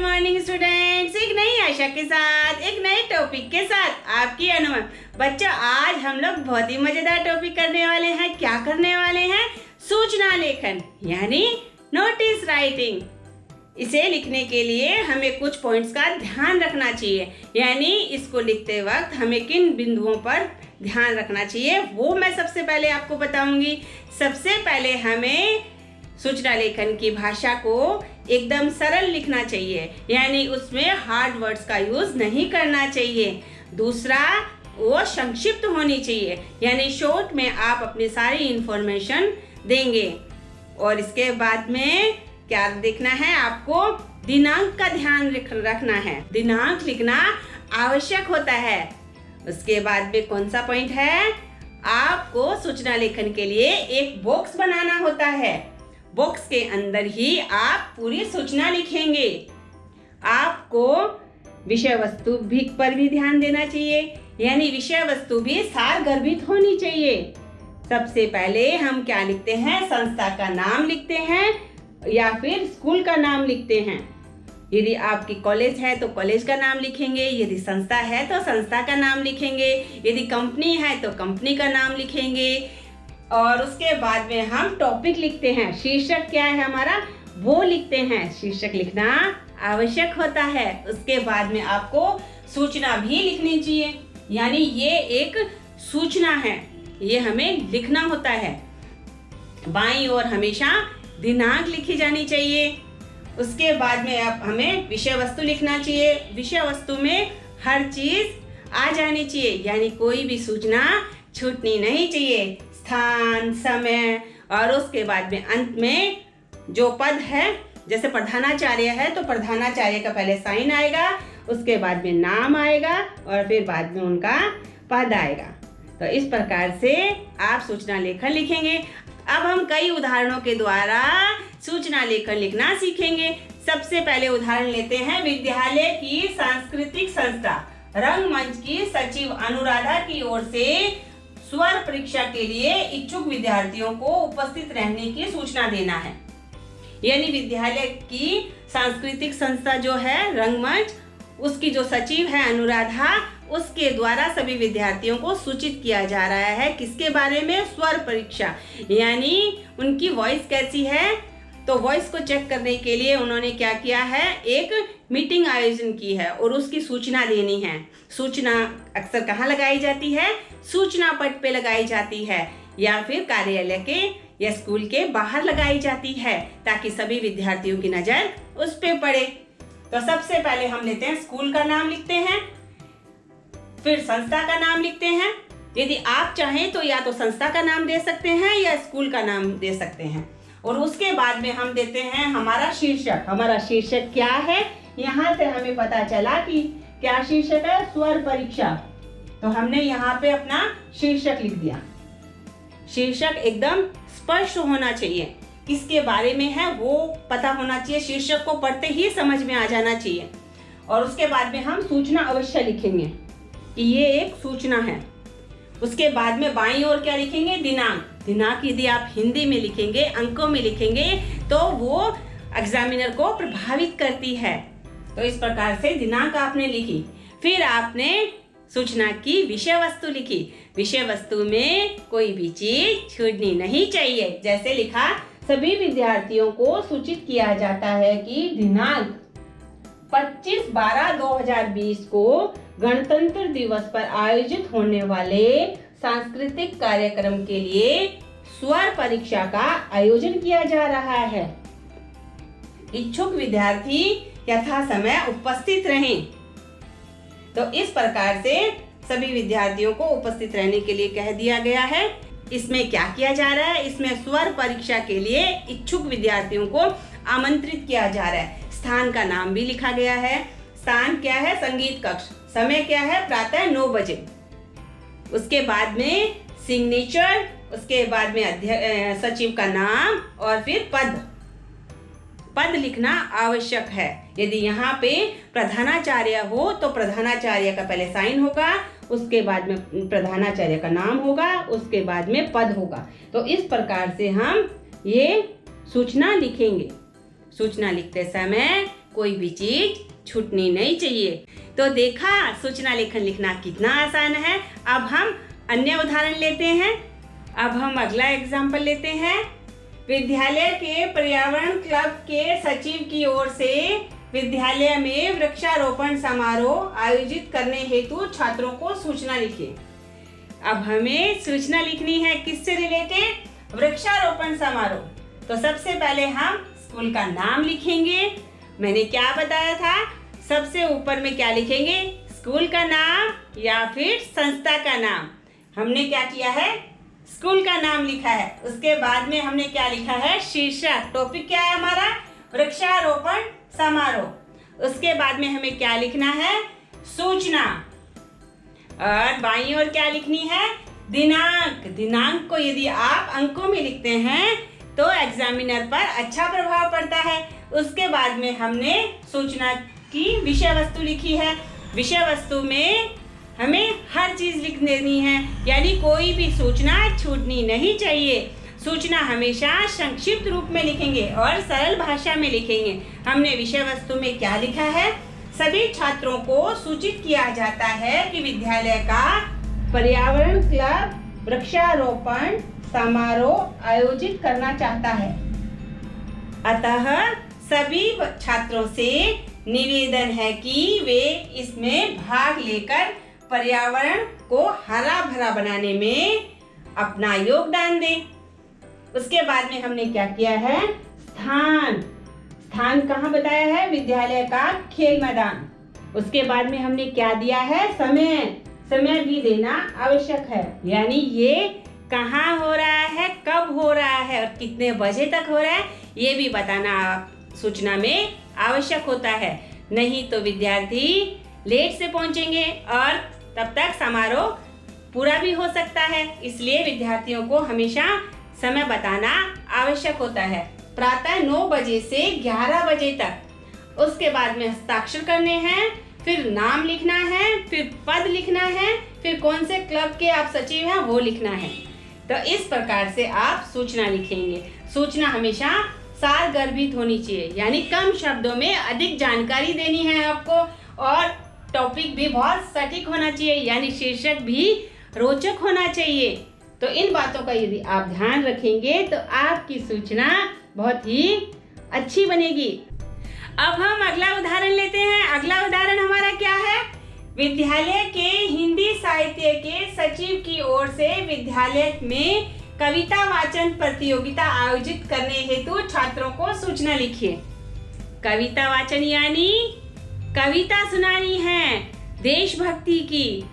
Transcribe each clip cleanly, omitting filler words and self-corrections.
Morning students. एक नई आशा के साथ एक नए टॉपिक के साथ आपकी अनुमन। बच्चों, आज हम लोग बहुत ही मजेदार टॉपिक करने वाले हैं। क्या करने वाले हैं? सूचना लेखन यानी नोटिस राइटिंग। इसे लिखने के लिए हमें कुछ पॉइंट्स का ध्यान रखना चाहिए, यानी इसको लिखते वक्त हमें किन बिंदुओं पर ध्यान रखना चाहिए वो मैं सबसे पहले आपको बताऊंगी। सबसे पहले हमें सूचना लेखन की भाषा को एकदम सरल लिखना चाहिए, यानी उसमें हार्ड वर्ड्स का यूज नहीं करना चाहिए। दूसरा, वो संक्षिप्त होनी चाहिए, यानी शॉर्ट में आप अपनी सारी इंफॉर्मेशन देंगे। और इसके बाद में क्या देखना है आपको? दिनांक का ध्यान रखना है। दिनांक लिखना आवश्यक होता है। उसके बाद में कौन सा पॉइंट है? आपको सूचना लेखन के लिए एक बॉक्स बनाना होता है। बॉक्स के अंदर ही आप पूरी सूचना लिखेंगे। आपको विषय वस्तु भी पर भी ध्यान देना चाहिए, यानी विषय वस्तु भी सारगर्भित होनी चाहिए। सबसे पहले हम क्या लिखते हैं? संस्था का नाम लिखते हैं या फिर स्कूल का नाम लिखते हैं। यदि आपकी कॉलेज है तो कॉलेज का नाम लिखेंगे, यदि संस्था है तो संस्था का नाम लिखेंगे, यदि कंपनी है तो कंपनी का नाम लिखेंगे। और उसके बाद में हम टॉपिक लिखते हैं। शीर्षक क्या है हमारा, वो लिखते हैं। शीर्षक लिखना आवश्यक होता है। उसके बाद में आपको सूचना भी लिखनी चाहिए, यानी ये एक सूचना है, ये हमें लिखना होता है। बाईं ओर हमेशा दिनांक लिखी जानी चाहिए। उसके बाद में आप हमें विषय वस्तु लिखना चाहिए। विषय वस्तु में हर चीज आ जानी चाहिए, यानी कोई भी सूचना छूटनी नहीं चाहिए। स्थान, समय, और उसके बाद में अंत में जो पद है, जैसे प्रधानाचार्य है तो प्रधानाचार्य का पहले साइन आएगा, उसके बाद में नाम आएगा और फिर बाद में उनका पद आएगा। तो इस प्रकार से आप सूचना लेखन लिखेंगे। अब हम कई उदाहरणों के द्वारा सूचना लेखन लिखना सीखेंगे। सबसे पहले उदाहरण लेते हैं विद्यालय की सांस्कृतिक संस्था रंगमंच की सचिव अनुराधा की ओर से स्वर परीक्षा के लिए इच्छुक विद्यार्थियों को उपस्थित रहने की सूचना देना है। यानी विद्यालय की सांस्कृतिक संस्था जो है रंगमंच, उसकी जो सचिव है अनुराधा, उसके द्वारा सभी विद्यार्थियों को सूचित किया जा रहा है किसके बारे में? स्वर परीक्षा, यानी उनकी वॉइस कैसी है। तो वॉइस को चेक करने के लिए उन्होंने क्या किया है? एक मीटिंग आयोजन की है और उसकी सूचना देनी है। सूचना अक्सर कहाँ लगाई जाती है? सूचना पट पे लगाई जाती है या फिर कार्यालय के या स्कूल के बाहर लगाई जाती है, ताकि सभी विद्यार्थियों की नजर उस पे पड़े। तो सबसे पहले हम लेते हैं स्कूल का नाम लिखते हैं, फिर संस्था का नाम लिखते हैं। यदि आप चाहें तो या तो संस्था का नाम दे सकते हैं या स्कूल का नाम दे सकते हैं। और उसके बाद में हम देते हैं हमारा शीर्षक। हमारा शीर्षक क्या है? यहाँ से हमें पता चला कि क्या शीर्षक है? स्वर परीक्षा। तो हमने यहाँ पे अपना शीर्षक लिख दिया। शीर्षक एकदम स्पष्ट होना चाहिए, किसके बारे में है वो पता होना चाहिए। शीर्षक को पढ़ते ही समझ में आ जाना चाहिए। और उसके बाद में हम सूचना अवश्य लिखेंगे कि ये एक सूचना है। उसके बाद में बाईं ओर क्या लिखेंगे? दिनांक। दिनांक यदि आप हिंदी में लिखेंगे, अंकों में लिखेंगे, तो वो एग्जामिनर को प्रभावित करती है। तो इस प्रकार से दिनांक आपने लिखी। फिर आपने सूचना की विषय वस्तु लिखी। विषय वस्तु में कोई भी चीज छूटनी नहीं चाहिए। जैसे लिखा, सभी विद्यार्थियों को सूचित किया जाता है कि दिनांक 25/12/2020 को गणतंत्र दिवस पर आयोजित होने वाले सांस्कृतिक कार्यक्रम के लिए स्वर परीक्षा का आयोजन किया जा रहा है। इच्छुक विद्यार्थी यथा समय उपस्थित रहें। तो इस प्रकार से सभी विद्यार्थियों को उपस्थित रहने के लिए कह दिया गया है। इसमें क्या किया जा रहा है? इसमें स्वर परीक्षा के लिए इच्छुक विद्यार्थियों को आमंत्रित किया जा रहा है। स्थान का नाम भी लिखा गया है। स्थान क्या है? संगीत कक्ष। समय क्या है? प्रातः 9 बजे। उसके बाद में सिग्नेचर, उसके बाद में सचिव का नाम और फिर पद लिखना आवश्यक है। यदि यहाँ पे प्रधानाचार्य हो तो प्रधानाचार्य का पहले साइन होगा, उसके बाद में प्रधानाचार्य का नाम होगा, उसके बाद में पद होगा। तो इस प्रकार से हम ये सूचना लिखेंगे। सूचना लिखते समय कोई भी चीज छूटनी नहीं चाहिए। तो देखा सूचना लेखन लिखना कितना आसान है। अब हम अन्य उदाहरण लेते हैं। अब हम अगला एग्जाम्पल लेते हैं। विद्यालय के पर्यावरण क्लब के सचिव की ओर से विद्यालय में वृक्षारोपण समारोह आयोजित करने हेतु छात्रों को सूचना लिखिए। अब हमें सूचना लिखनी है किससे रिलेटेड? वृक्षारोपण समारोह। तो सबसे पहले हम स्कूल का नाम लिखेंगे। मैंने क्या बताया था? सबसे ऊपर में क्या लिखेंगे? स्कूल का नाम या फिर संस्था का नाम। हमने क्या किया है? स्कूल का नाम लिखा है। उसके बाद में हमने क्या लिखा है? शीर्षक। टॉपिक क्या है हमारा? वृक्षारोपण समारोह। उसके बाद में हमें क्या लिखना है? सूचना। और बाईं ओर क्या लिखनी है? दिनांक। दिनांक को यदि आप अंकों में लिखते हैं तो एग्जामिनर पर अच्छा प्रभाव पड़ता है। उसके बाद में हमने सूचना की विषय वस्तु लिखी है। विषय वस्तु में हमें हर चीज लिख देनी है, यानी कोई भी सूचना छूटनी नहीं चाहिए। सूचना हमेशा संक्षिप्त रूप में लिखेंगे और सरल भाषा में लिखेंगे। हमने विषय वस्तु में क्या लिखा है? सभी छात्रों को सूचित किया जाता है कि विद्यालय का पर्यावरण क्लब वृक्षारोपण समारोह आयोजित करना चाहता है। अतः सभी छात्रों से निवेदन है कि वे इसमें भाग लेकर पर्यावरण को हरा भरा बनाने में अपना योगदान दें। उसके बाद में हमने क्या किया है? स्थान। स्थान कहाँ बताया है? विद्यालय का खेल मैदान। उसके बाद में हमने क्या दिया है? समय। समय भी देना आवश्यक है, यानी ये कहाँ हो रहा है, कब हो रहा है और कितने बजे तक हो रहा है, ये भी बताना सूचना में आवश्यक होता है। नहीं तो विद्यार्थी लेट से पहुंचेंगे और तब तक समारोह पूरा भी हो सकता है। इसलिए विद्यार्थियों को हमेशा समय बताना आवश्यक होता है। प्रातः 9 बजे से 11 बजे तक। उसके बाद में हस्ताक्षर करने हैं, फिर नाम लिखना है, फिर पद लिखना है, फिर कौन से क्लब के आप सचिव हैं वो लिखना है। तो इस प्रकार से आप सूचना लिखेंगे। सूचना हमेशा सारगर्भित होनी चाहिए, यानी कम शब्दों में अधिक जानकारी देनी है आपको, और टॉपिक भी बहुत सटीक होना चाहिए, यानी शीर्षक भी रोचक होना चाहिए। तो इन बातों का यदि आप ध्यान रखेंगे तो आपकी सूचना बहुत ही अच्छी बनेगी। अब हम अगला उदाहरण लेते हैं। अगला उदाहरण हमारा क्या है? विद्यालय के हिंदी साहित्य के सचिव की ओर से विद्यालय में कविता वाचन प्रतियोगिता आयोजित करने हेतु छात्रों को सूचना लिखिए। कविता वाचन यानी कविता सुनानी है देशभक्ति की।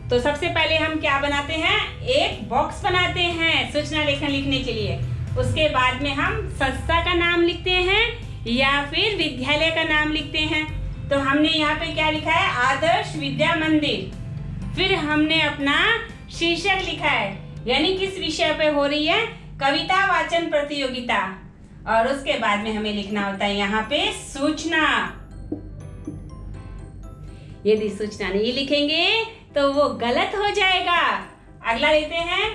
तो सबसे पहले हम क्या बनाते हैं? एक बॉक्स बनाते हैं सूचना लेखन लिखने के लिए। उसके बाद में हम संस्था का नाम लिखते हैं या फिर विद्यालय का नाम लिखते हैं। तो हमने यहाँ पे क्या लिखा है? आदर्श विद्या मंदिर। फिर हमने अपना शीर्षक लिखा है, यानी किस विषय पे हो रही है? कविता वाचन प्रतियोगिता। और उसके बाद में हमें लिखना होता है यहाँ पे सूचना। यदि सूचना नहीं लिखेंगे तो वो गलत हो जाएगा। अगला लेते हैं।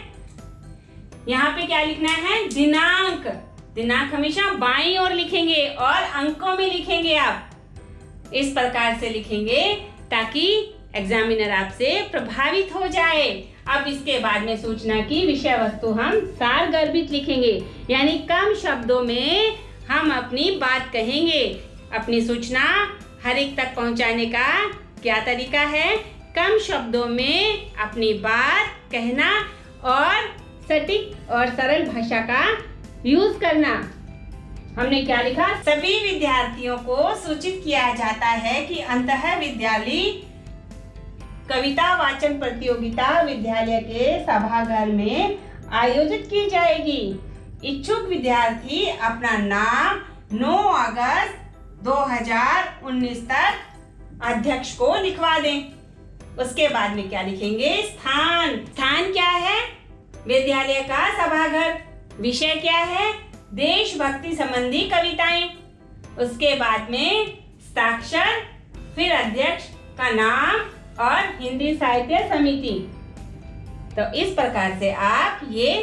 यहाँ पे क्या लिखना है? दिनांक। दिनांक हमेशा बाईं ओर लिखेंगे और अंकों में लिखेंगे। आप इस प्रकार से लिखेंगे ताकि एग्जामिनर आपसे प्रभावित हो जाए। अब इसके बाद में सूचना की विषय वस्तु हम सारगर्भित लिखेंगे, यानी कम शब्दों में हम अपनी बात कहेंगे। अपनी सूचना हर एक तक पहुंचाने का क्या तरीका है? कम शब्दों में अपनी बात कहना और सटीक और सरल भाषा का यूज करना। हमने क्या लिखा? सभी विद्यार्थियों को सूचित किया जाता है कि अंतः विद्यालय कविता वाचन प्रतियोगिता विद्यालय के सभागार में आयोजित की जाएगी। इच्छुक विद्यार्थी अपना नाम 9 अगस्त 2019 तक अध्यक्ष को लिखवा दें। उसके बाद में क्या लिखेंगे? स्थान। स्थान क्या है? विद्यालय का सभागार। विषय क्या है? देशभक्ति संबंधी कविताएं। उसके बाद में हस्ताक्षर, फिर अध्यक्ष का नाम और हिंदी साहित्य समिति। तो इस प्रकार से आप ये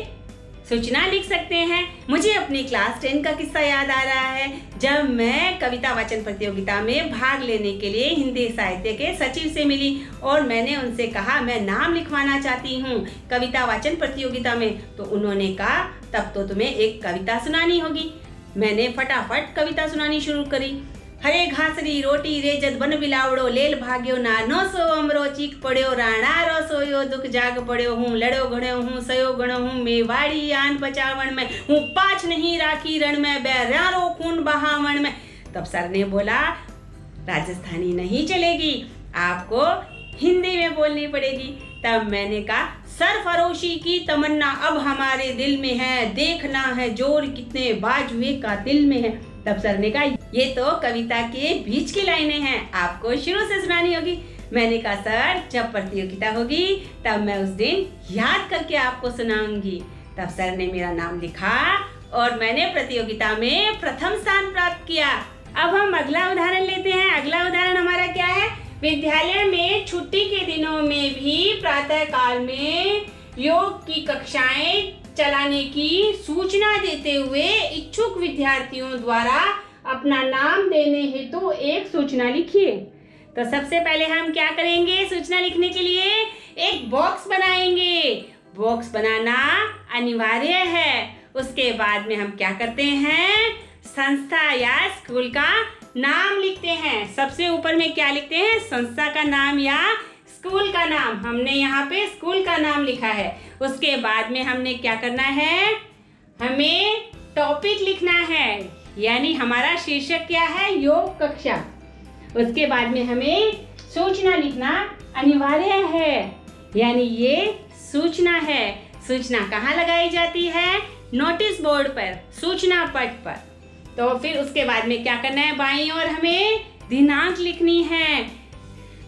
सूचना लिख सकते हैं। मुझे अपनी क्लास 10 का किस्सा याद आ रहा है, जब मैं कविता वाचन प्रतियोगिता में भाग लेने के लिए हिंदी साहित्य के सचिव से मिली और मैंने उनसे कहा मैं नाम लिखवाना चाहती हूँ कविता वाचन प्रतियोगिता में। तो उन्होंने कहा तब तो तुम्हें एक कविता सुनानी होगी। मैंने फटाफट कविता सुनानी शुरू करी। हरे घासरी रोटी रेजत बन बिलावड़ो लेल भाग्यो ना नो सो अमरो चीक पड़्यो राणा रो सोयो दुख जाग पड़्यो हूँ लड़ो घड़ो हूँ सयो गणो हूँ मेवाड़ी आन बचावण में हूँ पाछ नहीं राखी रण में बैरारो खून बहावण में। तब सर ने बोला राजस्थानी नहीं चलेगी, आपको हिंदी में बोलनी पड़ेगी। तब मैंने कहा सरफरोशी की तमन्ना अब हमारे दिल में है, देखना है जोर कितने बाजुए का दिल में है। तब सर ने कहा ये तो कविता के बीच की लाइनें हैं, आपको शुरू से सुनानी होगी। मैंने कहा सर जब प्रतियोगिता होगी तब मैं उस दिन याद करके आपको सुनाऊंगी। तब सर ने मेरा नाम लिखा और मैंने प्रतियोगिता में प्रथम स्थान प्राप्त किया। अब हम अगला उदाहरण लेते हैं। अगला उदाहरण हमारा क्या है? विद्यालय में छुट्टी के दिनों में भी प्रातः काल में योग की कक्षाएं चलाने की सूचना देते हुए इच्छुक विद्यार्थियों द्वारा अपना नाम देने हेतु एक सूचना लिखिए। तो सबसे पहले हम क्या करेंगे? सूचना लिखने के लिए एक बॉक्स बनाएंगे। बॉक्स बनाना अनिवार्य है। उसके बाद में हम क्या करते हैं? संस्था या स्कूल का नाम लिखते हैं। सबसे ऊपर में क्या लिखते हैं? संस्था का नाम या स्कूल का नाम। हमने यहाँ पे स्कूल का नाम लिखा है। उसके बाद में हमने क्या करना है? हमें टॉपिक लिखना है, यानी हमारा शीर्षक क्या है? योग कक्षा। उसके बाद में हमें सूचना लिखना अनिवार्य है, यानी ये सूचना है। सूचना कहाँ लगाई जाती है? नोटिस बोर्ड पर, सूचना पट पर। तो फिर उसके बाद में क्या करना है? बाईं ओर हमें दिनांक लिखनी है।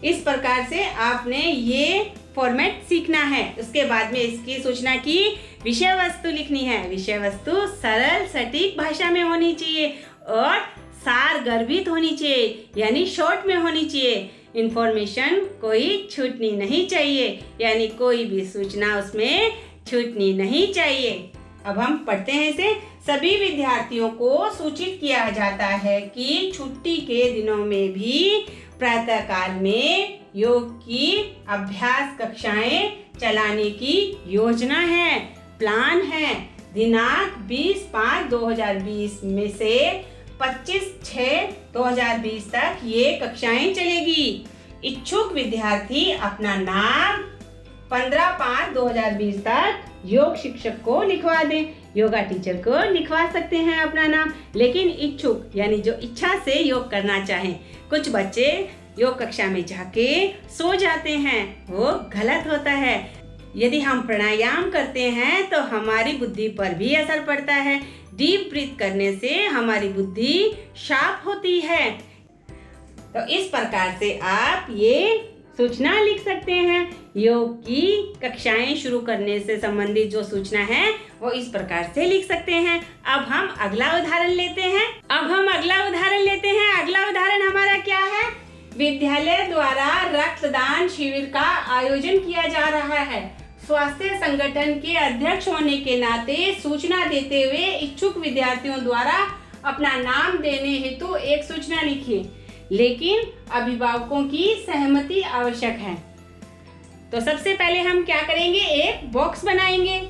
इस प्रकार से आपने ये फॉर्मेट सीखना है। उसके बाद में इसकी सूचना की विषय वस्तु लिखनी है। विषय वस्तु सरल सटीक भाषा में होनी चाहिए और सार गर्भित होनी चाहिए, यानी शॉर्ट में होनी चाहिए। इंफॉर्मेशन कोई छूटनी नहीं चाहिए, यानी कोई भी सूचना उसमें छूटनी नहीं चाहिए। अब हम पढ़ते हैं इसे। सभी विद्यार्थियों को सूचित किया जाता है कि छुट्टी के दिनों में भी प्रातः काल में योग की अभ्यास कक्षाएं चलाने की योजना है, प्लान है। दिनांक 20/5/2020 में से 25/6/2020 तक ये कक्षाएं चलेगी। इच्छुक विद्यार्थी अपना नाम 15/5/2020 तक योग शिक्षक को लिखवा दें। योगा टीचर को लिखवा सकते हैं अपना नाम, लेकिन इच्छुक यानी जो इच्छा से योग करना चाहें। कुछ बच्चे योग कक्षा में जाके सो जाते हैं, वो गलत होता है। यदि हम प्राणायाम करते हैं तो हमारी बुद्धि पर भी असर पड़ता है। डीप ब्रीथ करने से हमारी बुद्धि शार्प होती है। तो इस प्रकार से आप ये सूचना लिख सकते हैं। योग की कक्षाएं शुरू करने से संबंधित जो सूचना है वो इस प्रकार से लिख सकते हैं। अब हम अगला उदाहरण लेते हैं। अगला उदाहरण हमारा क्या है? विद्यालय द्वारा रक्तदान शिविर का आयोजन किया जा रहा है। स्वास्थ्य संगठन के अध्यक्ष होने के नाते सूचना देते हुए इच्छुक विद्यार्थियों द्वारा अपना नाम देने हेतु एक सूचना लिखिए, लेकिन अभिभावकों की सहमति आवश्यक है। तो सबसे पहले हम क्या करेंगे? एक बॉक्स बनाएंगे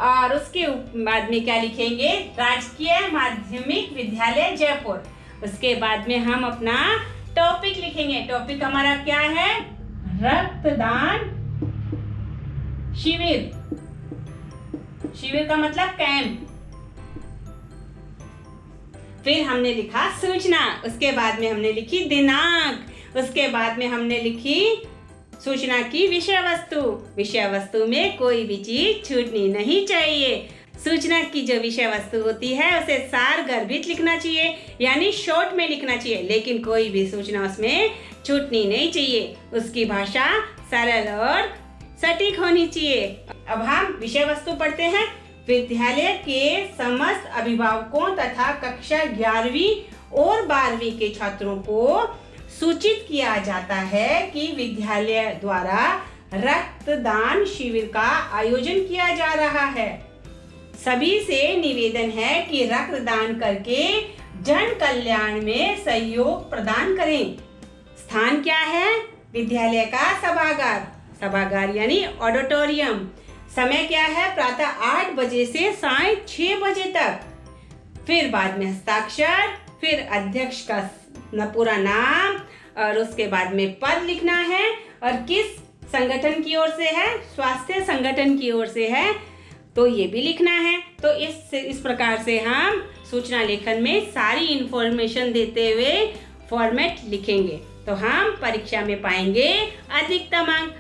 और उसके बाद में क्या लिखेंगे? राजकीय माध्यमिक विद्यालय जयपुर। उसके बाद में हम अपना टॉपिक लिखेंगे। टॉपिक हमारा क्या है? रक्तदान शिविर। शिविर का मतलब कैंप। फिर हमने लिखा सूचना। उसके बाद में हमने लिखी दिनांक। उसके बाद में हमने लिखी सूचना की विषय वस्तु। विषय वस्तु में कोई भी चीज छूटनी नहीं चाहिए। सूचना की जो विषय वस्तु होती है उसे सार गर्भित लिखना चाहिए, यानी शॉर्ट में लिखना चाहिए, लेकिन कोई भी सूचना उसमें छूटनी नहीं चाहिए। उसकी भाषा सरल और सटीक होनी चाहिए। अब हम विषय वस्तु पढ़ते हैं। विद्यालय के समस्त अभिभावकों तथा कक्षा 11वीं और 12वीं के छात्रों को सूचित किया जाता है कि विद्यालय द्वारा रक्तदान शिविर का आयोजन किया जा रहा है। सभी से निवेदन है कि रक्तदान करके जन कल्याण में सहयोग प्रदान करें। स्थान क्या है? विद्यालय का सभागार, सभागार यानी ऑडिटोरियम। समय क्या है? प्रातः 8 बजे से साय 6 बजे तक। फिर बाद में हस्ताक्षर, फिर अध्यक्ष का पूरा नाम और उसके बाद में पद लिखना है और किस संगठन की ओर से है? स्वास्थ्य संगठन की ओर से है, तो ये भी लिखना है। तो इस प्रकार से हम सूचना लेखन में सारी इंफॉर्मेशन देते हुए फॉर्मेट लिखेंगे तो हम परीक्षा में पाएंगे अधिकतम अंक।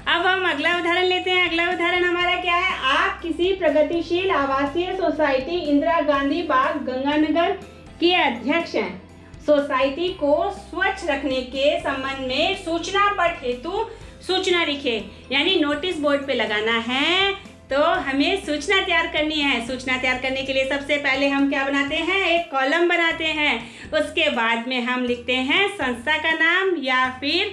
अब हम अगला उदाहरण लेते हैं। अगला उदाहरण हमारा क्या है? आप किसी प्रगतिशील आवासीय सोसाइटी इंदिरा गांधी बाग गंगानगर के अध्यक्ष हैं। सोसाइटी को स्वच्छ रखने के संबंध में सूचना पट हेतु सूचना लिखे, यानी नोटिस बोर्ड पे लगाना है तो हमें सूचना तैयार करनी है। सूचना तैयार करने के लिए सबसे पहले हम क्या बनाते हैं? एक कॉलम बनाते हैं। उसके बाद में हम लिखते हैं संस्था का नाम या फिर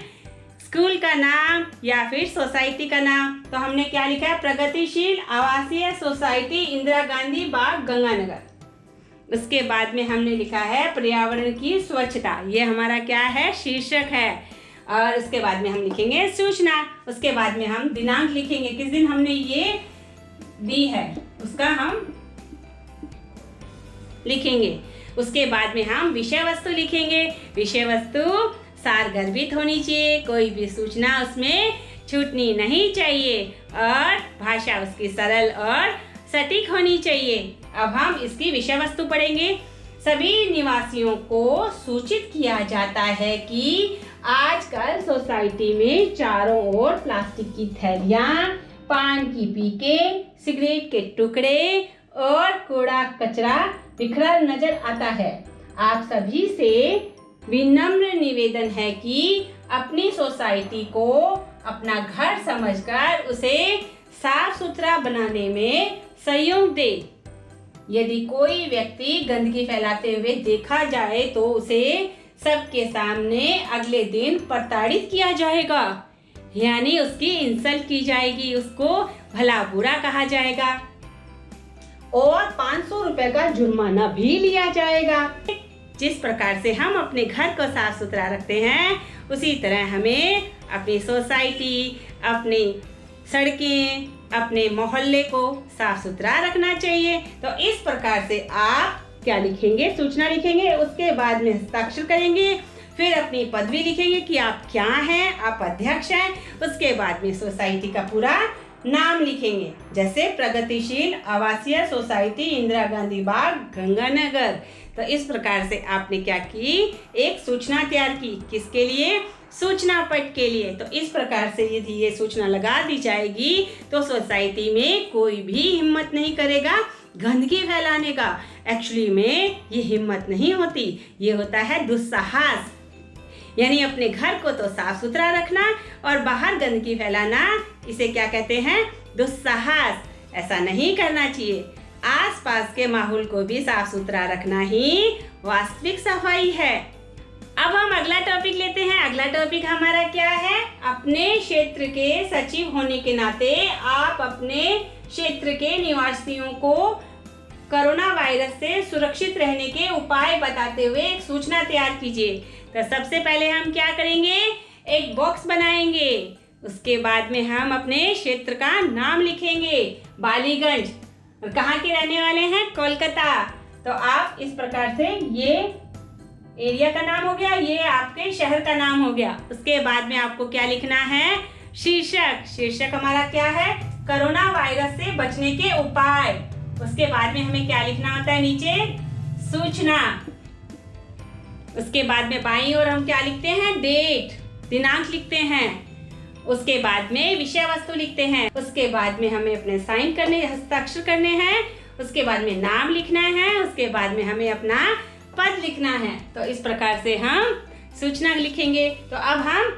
स्कूल का नाम या फिर सोसाइटी का नाम। तो हमने क्या लिखा है? प्रगतिशील आवासीय सोसाइटी इंदिरा गांधी बाग गंगानगर। उसके बाद में हमने लिखा है पर्यावरण की स्वच्छता, ये हमारा क्या है? शीर्षक है। और उसके बाद में हम लिखेंगे सूचना। उसके बाद में हम दिनांक लिखेंगे, किस दिन हमने ये दी है उसका हम लिखेंगे। उसके बाद में हम विषय वस्तु लिखेंगे। विषय वस्तु सारगर्भित होनी चाहिए, कोई भी सूचना उसमें छूटनी नहीं चाहिए और भाषा उसकी सरल और सटीक होनी चाहिए। अब हम इसकी विषय वस्तु पढ़ेंगे। सभी निवासियों को सूचित किया जाता है कि आजकल सोसाइटी में चारों ओर प्लास्टिक की थैलियां, पान की पीके, सिगरेट के टुकड़े और कूड़ा कचरा बिखरा नजर आता है। आप सभी से विनम्र निवेदन है कि अपनी सोसाइटी को अपना घर समझकर उसे साफ सुथरा बनाने में सहयोग दे। यदि कोई व्यक्ति गंदगी फैलाते हुए देखा जाए तो उसे सबके सामने अगले दिन प्रताड़ित किया जाएगा, यानी उसकी इंसल्ट की जाएगी, उसको भला बुरा कहा जाएगा और 500 रुपए का जुर्माना भी लिया जाएगा। जिस प्रकार से हम अपने घर को साफ सुथरा रखते हैं उसी तरह हमें अपनी सोसाइटी, अपनी सड़कें, अपने मोहल्ले को साफ सुथरा रखना चाहिए। तो इस प्रकार से आप क्या लिखेंगे? सूचना लिखेंगे। उसके बाद में हस्ताक्षर करेंगे, फिर अपनी पदवी लिखेंगे कि आप क्या हैं, आप अध्यक्ष हैं। उसके बाद में सोसाइटी का पूरा नाम लिखेंगे, जैसे प्रगतिशील आवासीय सोसाइटी इंदिरा गांधी बाग गंगानगर। तो इस प्रकार से आपने क्या की? एक सूचना तैयार की। किसके लिए? सूचना पट के लिए। तो इस प्रकार से यदि ये सूचना लगा दी जाएगी तो सोसाइटी में कोई भी हिम्मत नहीं करेगा गंदगी फैलाने का। एक्चुअली में ये हिम्मत नहीं होती, ये होता है दुस्साहस, यानी अपने घर को तो साफ सुथरा रखना और बाहर गंदगी फैलाना, इसे क्या कहते हैं? दुस्साहस। ऐसा नहीं करना चाहिए। आसपास के माहौल को भी साफ सुथरा रखना ही वास्तविक सफाई है। अब हम अगला टॉपिक लेते हैं। अगला टॉपिक हमारा क्या है? अपने क्षेत्र के सचिव होने के नाते आप अपने क्षेत्र के निवासियों को कोरोना वायरस से सुरक्षित रहने के उपाय बताते हुए एक सूचना तैयार कीजिए। तो सबसे पहले हम क्या करेंगे? एक बॉक्स बनाएंगे। उसके बाद में हम अपने क्षेत्र का नाम लिखेंगे, बालीगंज। और कहाँ के रहने वाले हैं? कोलकाता। तो आप इस प्रकार से ये एरिया का नाम हो गया, ये आपके शहर का नाम हो गया। उसके बाद में आपको क्या लिखना है? शीर्षक। शीर्षक हमारा क्या है? कोरोना वायरस से बचने के उपाय। उसके बाद में हमें क्या लिखना होता है? नीचे सूचना। उसके बाद में बाईं ओर हम क्या लिखते हैं? डेट, दिनांक लिखते हैं। उसके बाद में विषय वस्तु लिखते हैं। उसके बाद में हमें अपने साइन करने, हस्ताक्षर करने हैं। उसके बाद में नाम लिखना है। उसके बाद में हमें अपना पद लिखना है। तो इस प्रकार से हम सूचना लिखेंगे। तो अब हम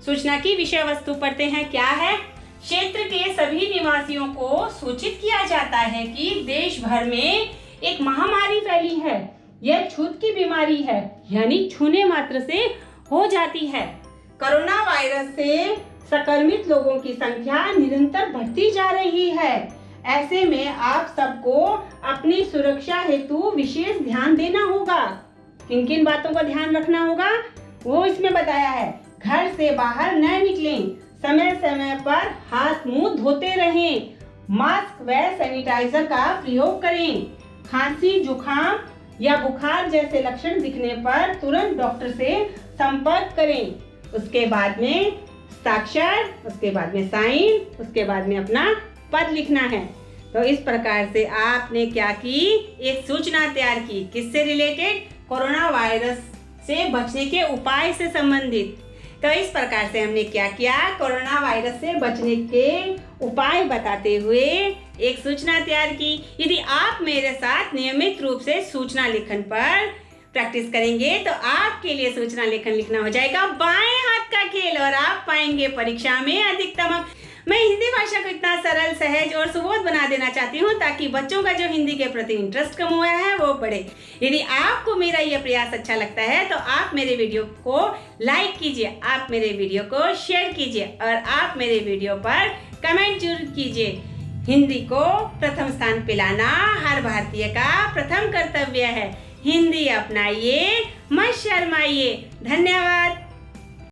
सूचना की विषय वस्तु पढ़ते हैं। क्या है? क्षेत्र के सभी निवासियों को सूचित किया जाता है कि देश भर में एक महामारी फैली है। यह छूत की बीमारी है, यानी छूने मात्र से हो जाती है। कोरोना वायरस से संक्रमित लोगों की संख्या निरंतर बढ़ती जा रही है। ऐसे में आप सबको अपनी सुरक्षा हेतु विशेष ध्यान देना होगा। किन किन बातों का ध्यान रखना होगा वो इसमें बताया है। घर से बाहर न निकलें, समय समय पर हाथ मुंह धोते रहें, मास्क व सैनिटाइजर का प्रयोग करें, खांसी जुकाम या बुखार जैसे लक्षण दिखने पर तुरंत डॉक्टर से संपर्क करें। उसके बाद में हस्ताक्षर, उसके बाद में साइन, उसके बाद में अपना पद लिखना है। तो इस प्रकार से आपने क्या की, एक सूचना तैयार की। किससे रिलेटेड? कोरोना वायरस से बचने के उपाय से संबंधित। तो इस प्रकार से हमने क्या किया, कोरोना वायरस से बचने के उपाय बताते हुए एक सूचना तैयार की। यदि आप मेरे साथ नियमित रूप से सूचना लेखन पर प्रैक्टिस करेंगे तो आपके लिए सूचना लेखन लिखना हो जाएगा बाएं हाथ का खेल और आप पाएंगे परीक्षा में अधिकतम। मैं हिंदी भाषा को इतना सरल, सहज और सुबोध बना देना चाहती हूँ ताकि बच्चों का जो हिंदी के प्रति इंटरेस्ट कम हुआ है वो बढ़े। यदि आपको मेरा यह प्रयास अच्छा लगता है तो आप मेरे वीडियो को लाइक कीजिए, आप मेरे वीडियो को शेयर कीजिए और आप मेरे वीडियो पर कमेंट जरूर कीजिए। हिंदी को प्रथम स्थान पे लाना हर भारतीय का प्रथम कर्तव्य है। हिंदी अपनाइए, मत शर्माइए। धन्यवाद।